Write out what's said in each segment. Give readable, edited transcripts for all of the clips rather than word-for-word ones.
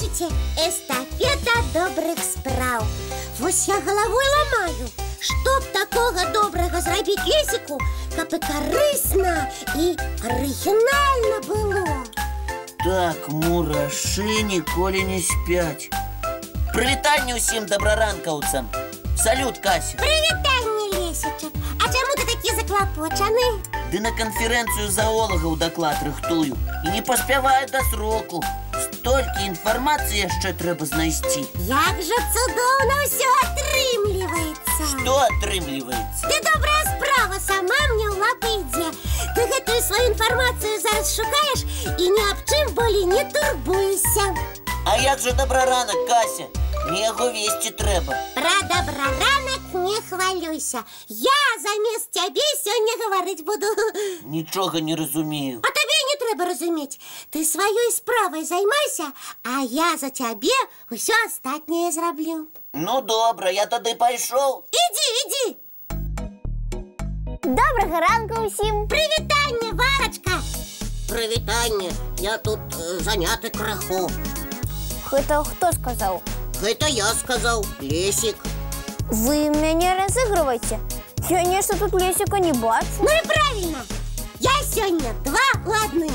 бачите, эстафета добрых спраў. Вось я головой ламаю, чтоб такого добрага зрабіць Лесіку, каб і карысна, і арыгінальна было. Так, мурашы ніколі не спяць. Прывітанне ўсім добраранкаўцам. Салют, Кася. Прывітанне, Лесічак. А чаму ты такі заклапочаны? Ды на канферэнцыю зоолагаў даклад рыхтую і не паспяваю да сроку. Столькі інфармацыі яшчэ трэба знайсці. Як жа цудоўна ўсё атрымліваецца. Што атрымліваецца? Ты добрая справа сама мне ў лапы ідзе. Ты гэтую сваю інфармацыю зараз шукаеш і ні аб чым болей не турбуйся. А як жа добраранак, Кася? Мне яго весці трэба. Пра добраранак не хвалюйся. Я замест цябе сёння гаварыць буду. Нічога не разумею. А табе не трэба разумець. Ты сваёй справай займайся, а я за цябе ўсё астатняе зраблю. Ну добра, я тады пайшоў. Ідзі. Добрага ранку ўсім. Прывітанне, Варачка. Прывітанне, я тут заняты крыху. Гэта хто сказаў? Гэта я сказаў, Лесік. Вы мяне разыгрываеце. Я нешта тут Лесіка не бачу. Ну і правильно. Я сёння два у адным,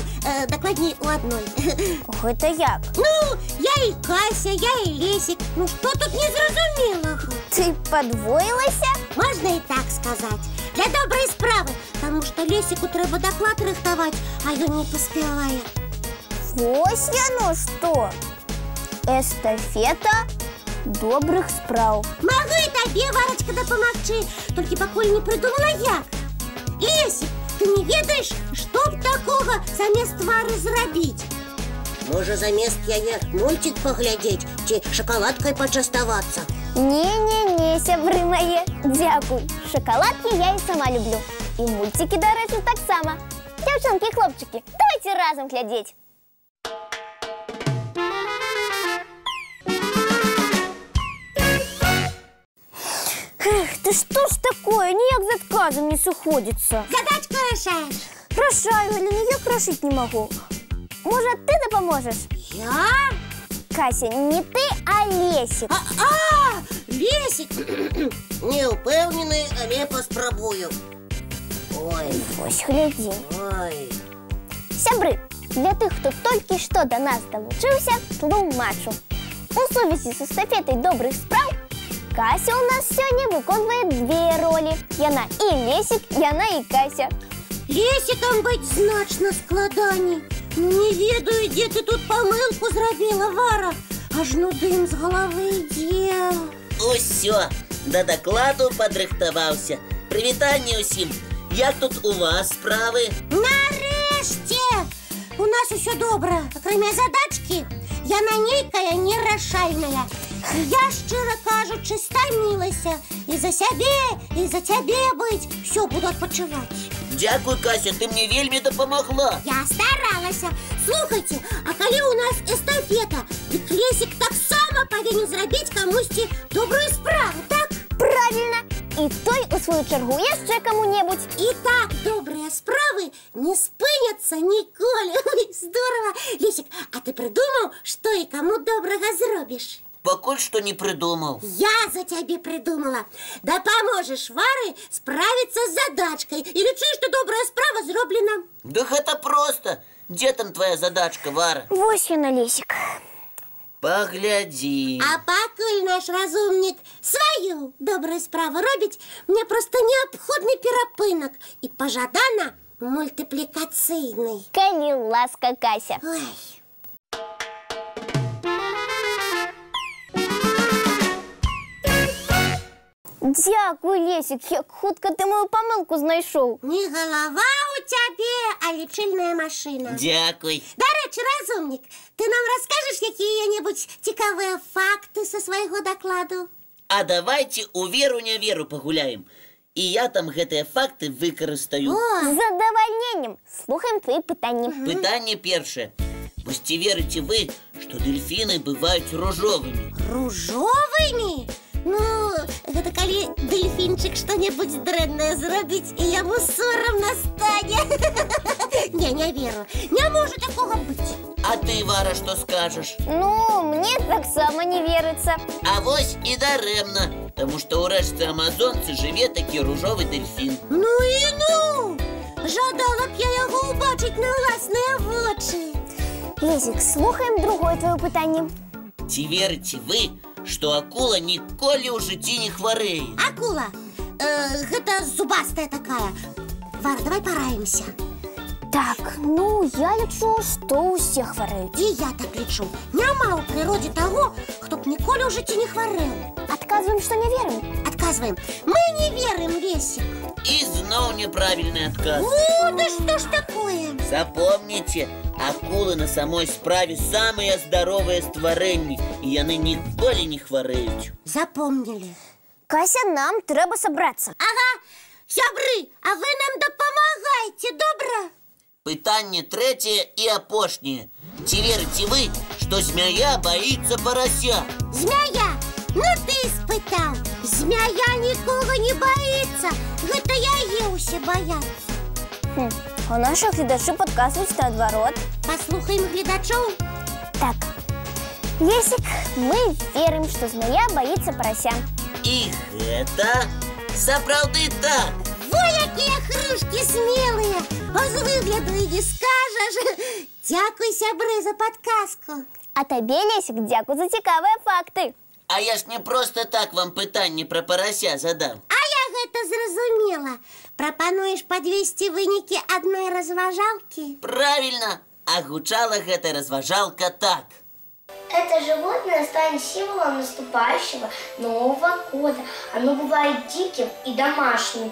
дакладней у адной. Гэта як? Ну, я і Кася, я і Лесік. Ну што тут незразумелага? Ты падвоілася? Можна і так сказаць. Для добрай справы, таму што Лесіку трэба даклад рыхтаваць, а ён не паспявае. Вось яно што. Эстафета добрых спраў. Магу і табе, Варачка, дапамагчы, толькі пакуль не прыдумала як. Лесік, ты не ведаеш, што б такога замест Вары зрабіць? Можа, замест яе мульцік паглядзець ці шакаладкай пачаставацца? Не, сябры мае, дзякуй. Шакаладкі я і сама люблю. І мульцікі, дарэчы, таксама. Дзяўчынкі і хлопчыкі, давайце разам глядзець. Эх, ты што ж такое? Ніяк з адказам не сыходзіцца. Задачку рашаеш? Рашаю, але ніяк рашыць не магу. Можа, ты дапаможаш? Я? Кася, не ты, а Лесік. Лесік. Не ўпэўнены, але паспрабую. Ой, Вось, глядзі. ой. Сябры, для тых, хто толькі што да нас далучыўся, тлумачу. У сувязі з эстафетай добрых спраў Кася ў нас сёння выконвае две ролі. Яна і Лесік, яна і Кася. Лесікам быць значна складаней. Не ведаю, дзе ты тут памылку зрабіла, Вара. Ажно дым з галавы ідзе. Усё, да дакладу падрыхтаваўся. Прывітанне ўсім. Як тут у вас справы? Нарэшце! У нас усё добра, акрамя задачкі. Яна нейкая нерашальная. Я, шчыра кажучы, стамілася. І за сябе, і за цябе быць. Всё, буду адпачываць. Дзякуй, Кася, ты мне вельмі дапамагла. Я старалася. Слухайце, а калі ў нас эстафета, дык Лесік таксама павінен зрабіць камусьці добрую справу, так? Правільна! І той, у сваю чаргу, яшчэ каму-небудзь. І так добрыя справы не спыняцца ніколі. Ой, здорава! Лесік, а ты прыдумаў, што і каму добрага зробіш? Пакуль што не прыдумаў. Я за цябе прыдумала. Дапаможаш Вары справіцца з задачкай і лічы, што добрая справа зроблена. Да гэта проста. Дзе там твоя задачка, Вара? Вось яна, Лесік. Паглядзі. А пакуль наш разумнік сваю добрую справу робіць, мне проста неабходны перапынак і пажадана мультыплікацыйны. Калі ласка, Кася. Ой. Дзякуй, Лесік, як хутка ты мою памылку знайшоў. Не галава у цябе, а лічыльная машына. Дзякуй. Дарэчы, разумнік, ты нам раскажаш якія-небудзь цікавыя факты са свайго дакладу? А давайте у веру-не веру пагуляем. І я там гэтыя факты выкарыстаю. З задавальненнем. Слухаем твои пытанні. Пытанне першае. Вось ці верыце вы, што дельфіны бываюць ружовымі? Ружовымі? Ну, гэта калі дельфінчык што-небудзь дрэннае зробіць, і яму сорамна стане. Не веру, не можа такога быць. А ты, Вара, што скажаш? Ну, мне таксама не верыцца. А вось і дарэмна, таму што ў рэчцы Амазонцы жыве такі ружовы дельфін. Ну і ну! Жадала б я яго ўбачыць на ўласныя вочы. Лесік, слухаем другое твоё пытанне. Ці верыце вы, што акула ніколі ў жыцці не хварэе? Акула, гэта зубастая такая. Вара, давай параімся. Так, ну, я лічу, што ўсе хварэюць. І я так лічу. Няма ў прыродзе таго, хто б ніколі ў жыцці не хварэў. Адказваем, што не верым. Адказваем. Мы не верым, Лесік. І зноў няправільны адказ. О, да што ж такое? Запомніце, акулы на самой справе самыя здаровыя стварэнні, і яны ніколі не хварэюць. Запомнілі. Кася, нам трэба сабрацца. Ага, сябры, а вы нам дапамагайце, добра? Пытанне трэцяе і апошняе. Ці верыце вы, што змяя баіцца парася? Змяя? Ну ты спытаў. Змяя нікога не баіцца. Гэта яе ўсе баяцца. А наши гледачы падказваюць наадварот. Паслухаем гледачоў. Так, Лесік, мы верым, што змяя баіцца парася. І гэта сапраўды так. Во якія хрушкі смелыя. А з выгляду і не скажаш. Дзякуй, сябры, за падказку. А табе, Лесік, дзякуй за цікавыя факты. А я ж не проста так вам пытанне пра парася задам. А я гэта зразумела. Прапануеш падвесці вынікі адной разважалкі? Правильно, а гучала гэта разважалка так. Это животное станет символом наступающего Нового года. Оно бывает диким и домашним.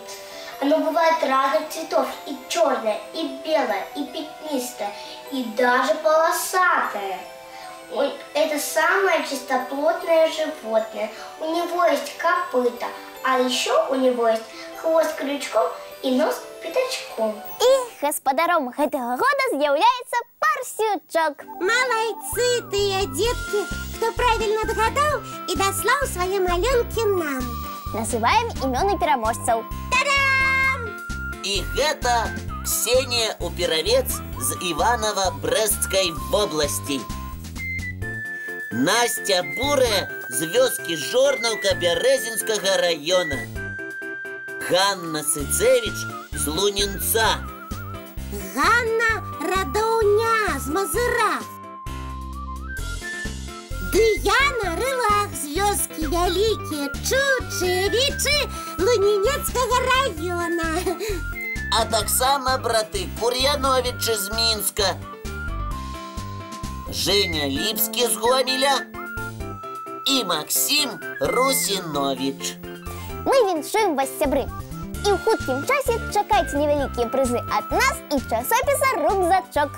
Оно бывает разных цветов, и черное, и белое, и пятнистое, и даже полосатое. Это самое чистоплотное животное. У него есть копыта, а еще у него есть хвост крючком и нос пятачком. І гаспадаром гэтага года з'яўляецца парсючок. Малайцы тыя дзеткі, хто правільна дагадаў і даслаў свае малюнкі нам. Называем імёны пераможцаў. Та-дам! І гэта Ксенія Упіравец з Іванова-Брэсцкай вобласці. Настя Бурая з вёскі Жорнаўка Бярэзінскага раёна. Ганна Сыцевіч з Лунінца. Ганна Радаўня з Мазыра. Дыяна Рылах з вёскі Вялікія Чучевічы Лунінецкага раёна. А таксама браты Кур'яновічы з Мінска. Женя Ліпскі з Гомеля і Максім Русіновіч. Мы віншуем вас, сябры. І ў хуткім часе чакайце невялікія прызы ад нас і часопіса «Рюкзачок».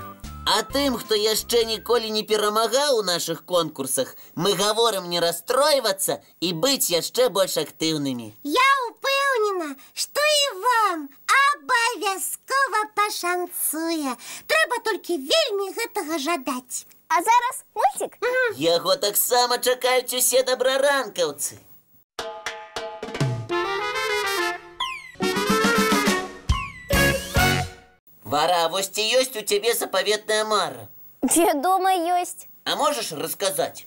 А тым, хто яшчэ ніколі не перамагаў у нашых конкурсах, мы гаворым не расстройвацца і быць яшчэ больш актыўнымі. Я упэўнена, што і вам абавязкова пашанцуе. Трэба толькі вельмі гэтага жадаць. А зараз мультик. Яго таксама чакаюць усе дабраранкаўцы. Вара, вось ці ёсць у цябе запаветная мара? Вядома, ёсць. А можаш расказаць?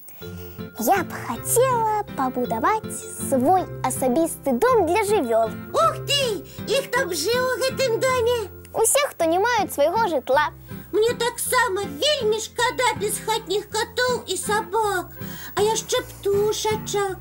Я б хацела пабудаваць свой асабісты дом для жывёл. Ух ты! І хто б жыў у гэтым доме? Усе, хто не маюць свайго жытла. Мне таксама вельмі шкада бесхатніх катоў і сабак, а яшчэ птушачак.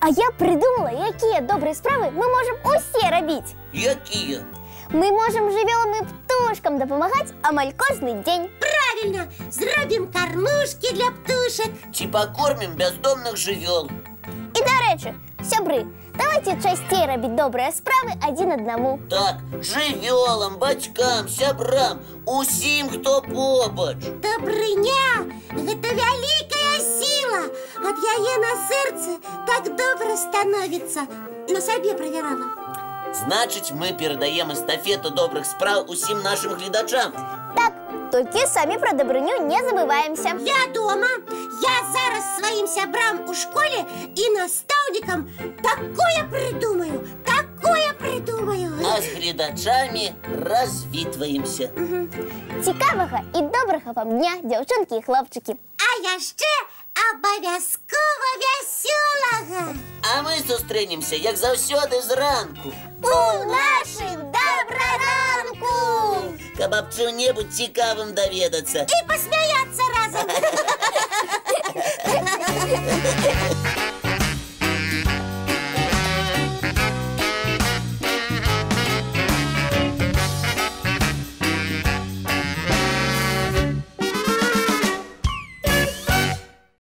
А я придумала, якія добрыя справы мы можам усе рабіць. Якія? Мы можам жывёлам і птушкам дапамагаць амаль кожны дзень. Правильно, зробім кормушкі для птушак. Ці пакормім бяздомных жывёл. І, дарэчы, сябры, давайте часцей рабіць добрыя справы адзін аднаму. Так, жывёлам, бацькам, сябрам, усім, хто побач. Дабрыня – гэта вялікая сіла. Ад яе на сэрцы так добра становіцца. На сабе правярала. Значыць, мы перадаем эстафету добрых спраў усім нашым гледачам. Так, Толькі самі пра дабрыню не забываемся. Вядома, я зараз сваім сябрам у школе і настаўнікам такое придумаю. А з гледачамі развітваемся. Цікавага і добрага вам дня, дзяўчынкі і хлопчыкі. А яшчэ абавязкова вясёлага. А мы сустрэнемся, як заўсёды, зранку. У нашым добраранку! Каб аб чым-небудзь цікавым даведацца. І пасмяяцца разам.